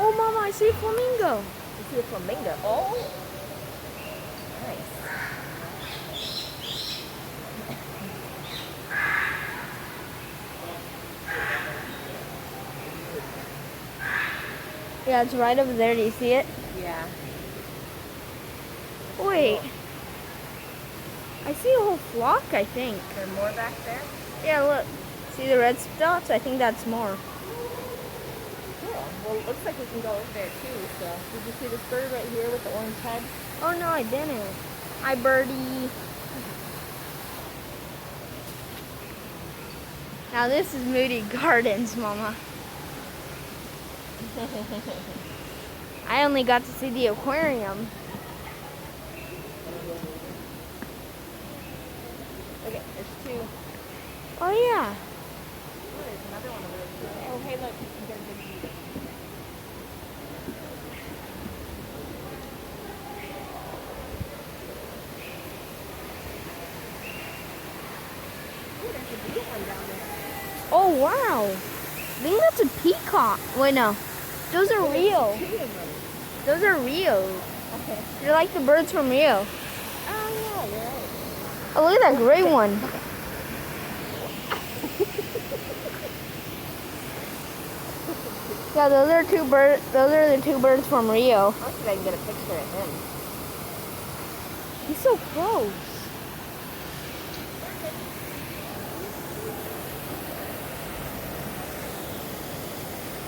Oh, Mama, I see a flamingo. You see a flamingo. Oh, nice. Yeah, it's right over there. Do you see it? Yeah. Wait. I see a whole flock, I think. Is there more back there? Yeah, look. See the red dots? I think that's more. Cool. Well, it looks like we can go over there too. So, did you see this bird right here with the orange head? Oh, no, I didn't. Hi, birdie. Now, this is Moody Gardens, Mama. I only got to see the aquarium. Okay, there's two. Oh, yeah. Oh, there's another one over there too. Oh, hey, look, you can get a big view. Oh, there's a big one down there. Oh, wow. I think that's a peacock. Wait, no. Those are Rio. Two of them. Those are Rio. Okay. They're like the birds from Rio. Oh, yeah, you're right. Oh, look at that gray one. Yeah, those are two birds. Those are the two birds from Rio. I'll see if I can get a picture of him. He's so close.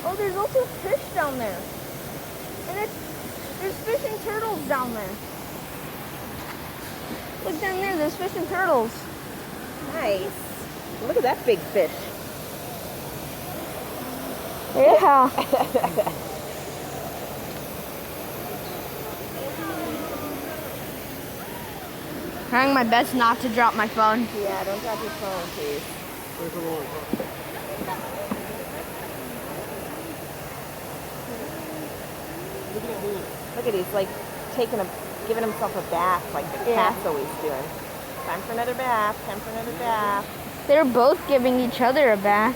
Oh, there's also fish down there. And there's fish and turtles down there. Look down there, there's fish and turtles. Nice. Look at that big fish. Yeah. Trying my best not to drop my phone. Yeah, don't drop your phone, please. Look at he's like giving himself a bath like the cat's always doing. Time for another bath, time for another bath. They're both giving each other a bath.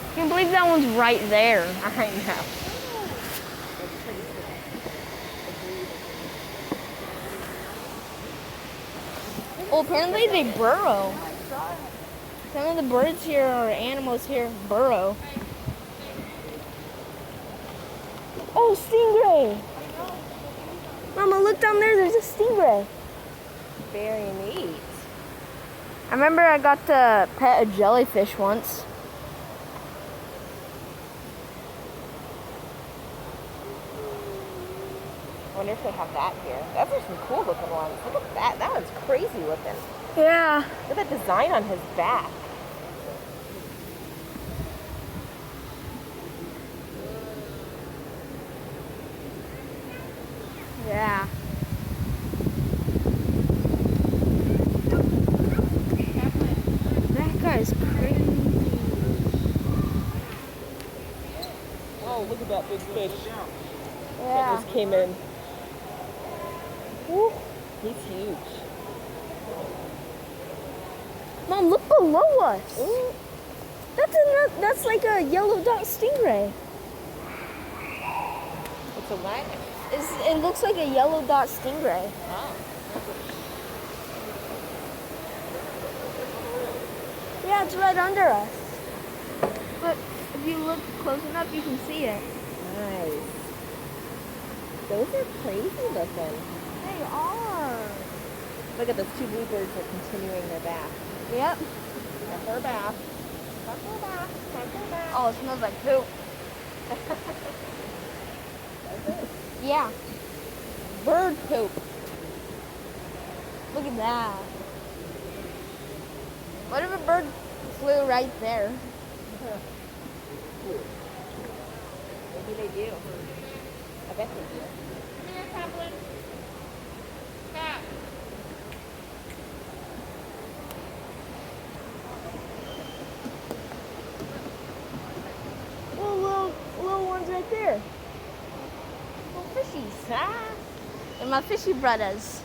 I can't believe that one's right there. I know. Oh, apparently they burrow. Some of the birds here or animals here burrow. Oh, stingray! Mama, look down there. There's a stingray. Very neat. I remember I got to pet a jellyfish once. I wonder if they have that here. Those are some cool looking ones. Look at that. That one's crazy looking. Yeah. Look at that design on his back. Yeah. That guy's crazy. Oh, look at that big fish. Yeah. That just came in. Woo. He's huge. Mom, look below us. Ooh. That's like a yellow dot stingray. It's a what? It looks like a yellow dot stingray. Oh. Yeah, it's right under us. But if you look close enough, you can see it. Nice. Those are crazy looking. They are. Look at those two bluebirds are continuing their bath. Yep. Time for a bath. Time for a bath. Time for a bath. Oh, it smells like poop. Does it? Yeah. Bird poop. Look at that. What if a bird flew right there? Maybe they do. I bet they do. Come here, Pamela. Cat. Oh, little ones right there. Little fishies. Ah. They're my fishy brothers.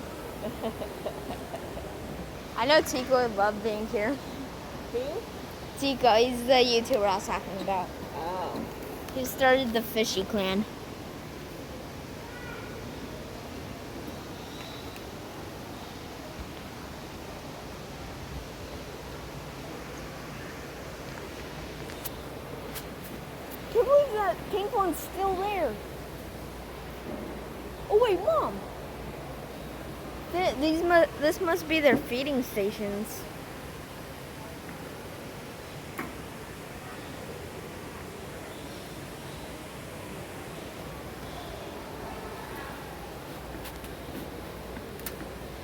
I know Tika would love being here. Who? Tico, he's the YouTuber I was talking about. Oh. He started the Fishy Clan. Can't believe that pink one's still there. Oh wait, Mom. This must be their feeding stations.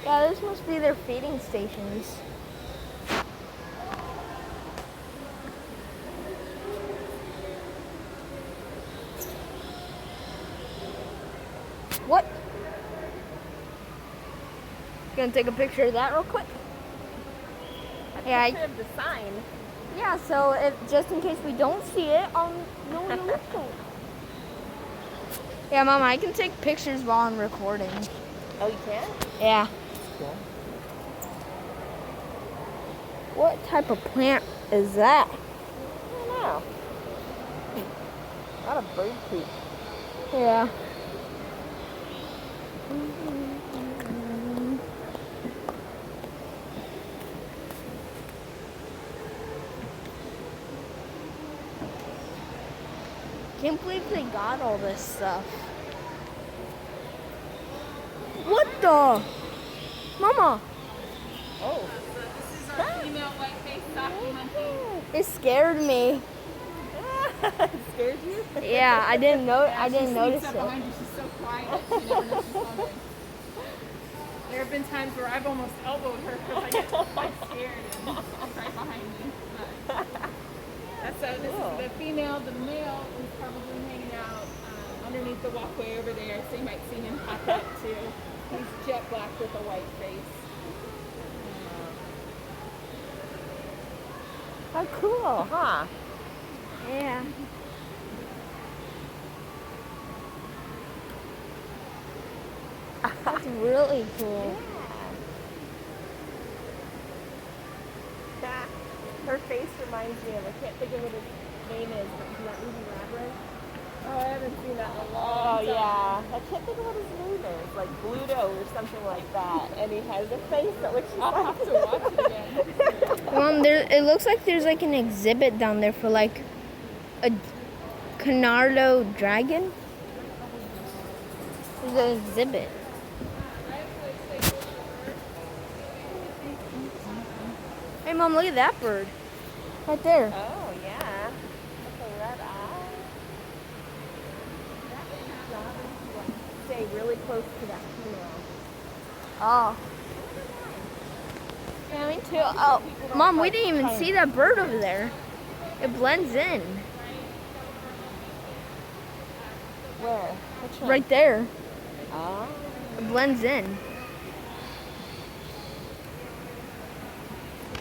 Yeah, this must be their feeding stations. What? Gonna take a picture of that real quick. I of the sign. Yeah, so if just in case we don't see it, no one will look at it. Yeah, Mama, I can take pictures while I'm recording. Oh, you can? Yeah. Cool. What type of plant is that? I don't know. A lot of bird poop. Yeah. Can't believe they got all this stuff. What the? Mama, Oh. This is our female white-faced softy monkey. it scared me. It scared you? Yeah, I didn't know. I didn't She notice sneaks it. up behind you. She's so quiet. She never knows she's coming. There have been times where I've almost elbowed her because I get quite scared and she's right behind me. So this is the female. The male is probably hanging out underneath the walkway over there, so you might see him pop up too. He's jet black with a white face. How cool, huh? Yeah. That's really cool. Yeah. Her face reminds me of, I can't think of what his name is, but from that movie Labyrinth. Oh, I haven't seen that in a long Oh, time. yeah. I can't think of what his name is, like Bluto or something like that. And he has a face that looks just I'll like have to watch it again. Mom, it looks like there's like an exhibit down there for like a Canardo dragon. There's an exhibit. Hey, Mom, look at that bird. Right there. Oh, yeah. That's a red eye. Stay really close to that female. Oh. Yeah, me too. Oh, Mom, we didn't even see that bird over there. It blends in. Where? Which one? Right there. Oh. It blends in.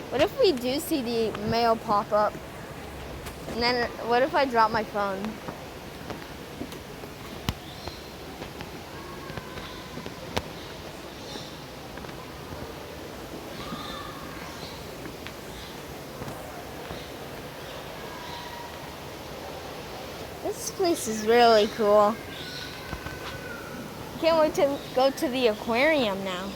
What if we do see the male pop up? And then what if I drop my phone? This place is really cool. Can't wait to go to the aquarium now.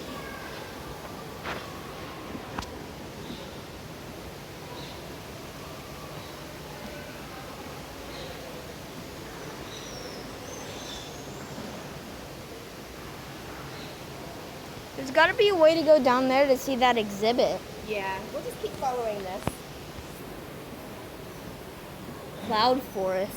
There's got to be a way to go down there to see that exhibit. Yeah. We'll just keep following this. Cloud forest.